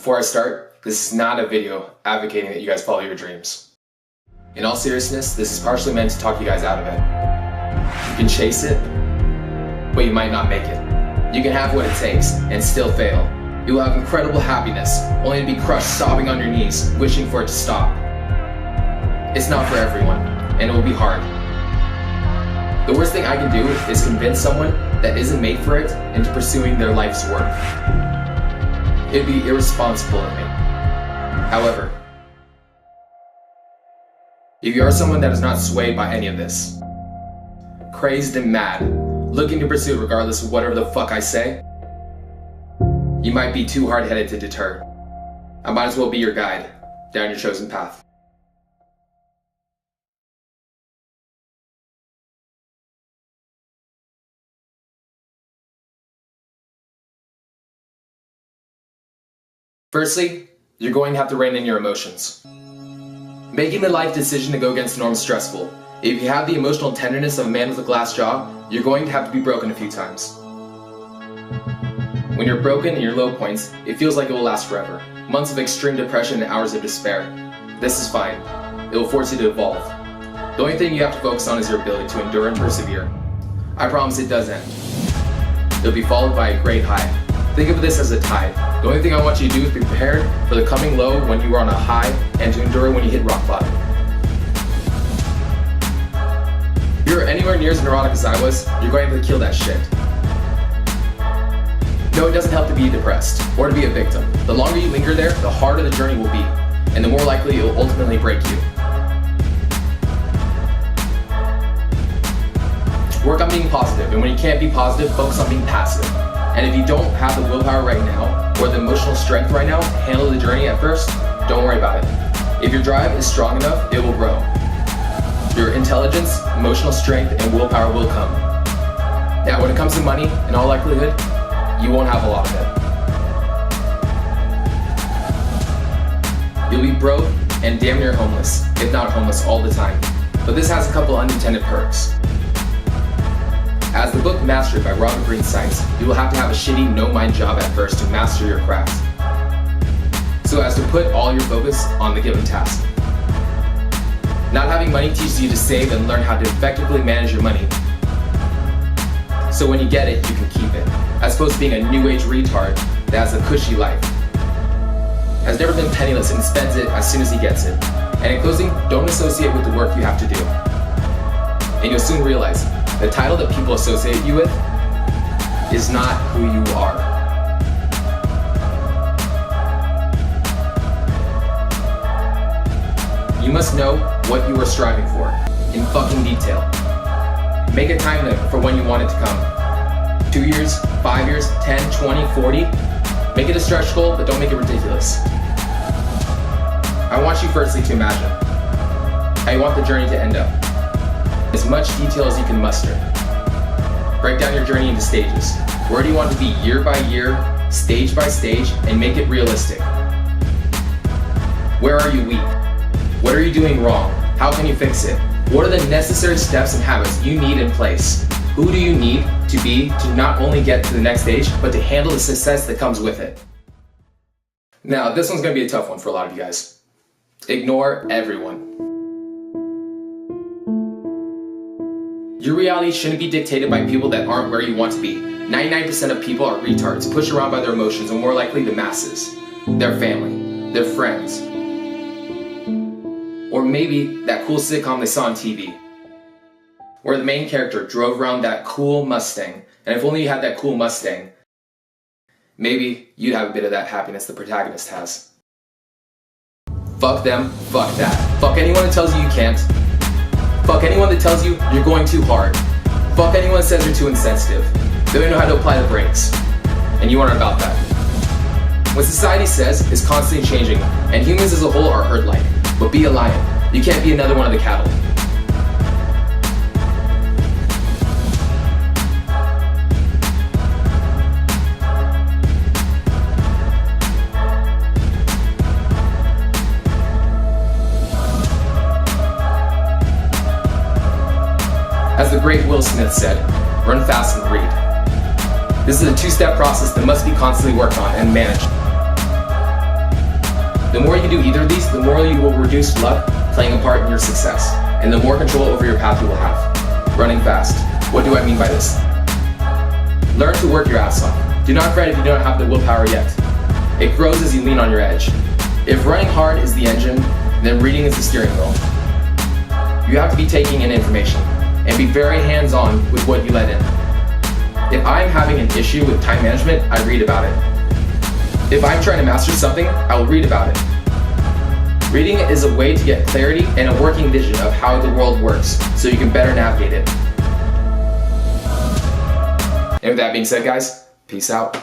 Before I start, this is not a video advocating that you guys follow your dreams. In all seriousness, this is partially meant to talk you guys out of it. You can chase it, but you might not make it. You can have what it takes and still fail. You will have incredible happiness, only to be crushed sobbing on your knees, wishing for it to stop. It's not for everyone, and it will be hard. The worst thing I can do is convince someone that isn't made for it into pursuing their life's work. It'd be irresponsible of me. However, if you are someone that is not swayed by any of this, crazed and mad, looking to pursue it regardless of whatever the fuck I say, you might be too hard-headed to deter. I might as well be your guide down your chosen path. Firstly, you're going to have to rein in your emotions. Making the life decision to go against the norm is stressful. If you have the emotional tenderness of a man with a glass jaw, you're going to have to be broken a few times. When you're broken in your low points, it feels like it will last forever. Months of extreme depression and hours of despair. This is fine. It will force you to evolve. The only thing you have to focus on is your ability to endure and persevere. I promise it does end. It'll be followed by a great high. Think of this as a tide. The only thing I want you to do is be prepared for the coming low when you are on a high and to endure when you hit rock bottom. If you're anywhere near as neurotic as I was, you're going to have to kill that shit. No, it doesn't help to be depressed or to be a victim. The longer you linger there, the harder the journey will be, and the more likely it will ultimately break you. Work on being positive, and when you can't be positive, focus on being passive. And if you don't have the willpower right now, or the emotional strength right now to handle the journey at first, don't worry about it. If your drive is strong enough, it will grow. Your intelligence, emotional strength, and willpower will come. Now, when it comes to money, in all likelihood, you won't have a lot of it. You'll be broke and damn near homeless, if not homeless all the time. But this has a couple unintended perks. As the book Mastered by Robert Greene cites, you will have to have a shitty no-mind job at first to master your craft, so as to put all your focus on the given task. Not having money teaches you to save and learn how to effectively manage your money, so when you get it, you can keep it, as opposed to being a new age retard that has a cushy life, has never been penniless and spends it as soon as he gets it. And in closing, don't associate with the work you have to do, and you'll soon realize the title that people associate you with is not who you are. You must know what you are striving for in fucking detail. Make a time limit for when you want it to come. 2 years, 5 years, 10, 20, 40. Make it a stretch goal, but don't make it ridiculous. I want you firstly to imagine how you want the journey to end up. As much detail as you can muster. Break down your journey into stages. Where do you want to be year by year, stage by stage, and make it realistic? Where are you weak? What are you doing wrong? How can you fix it? What are the necessary steps and habits you need in place? Who do you need to be to not only get to the next stage, but to handle the success that comes with it? Now, this one's going to be a tough one for a lot of you guys. Ignore everyone. Your reality shouldn't be dictated by people that aren't where you want to be. 99% of people are retards, pushed around by their emotions, and more likely the masses, their family, their friends, or maybe that cool sitcom they saw on TV, where the main character drove around that cool Mustang, and if only you had that cool Mustang, maybe you'd have a bit of that happiness the protagonist has. Fuck them, fuck that. Fuck anyone that tells you you can't. Fuck anyone that tells you you're going too hard. Fuck anyone that says you're too insensitive. They don't know how to apply the brakes. And you aren't about that. What society says is constantly changing, and humans as a whole are herd-like. But be a lion. You can't be another one of the cattle. As the great Will Smith said, run fast and read. This is a two-step process that must be constantly worked on and managed. The more you do either of these, the more you will reduce luck playing a part in your success, and the more control over your path you will have. Running fast. What do I mean by this? Learn to work your ass off. Do not fret if you don't have the willpower yet. It grows as you lean on your edge. If running hard is the engine, then reading is the steering wheel. You have to be taking in information and be very hands-on with what you let in. If I'm having an issue with time management, I read about it. If I'm trying to master something, I will read about it. Reading is a way to get clarity and a working vision of how the world works, so you can better navigate it. And with that being said, guys, peace out.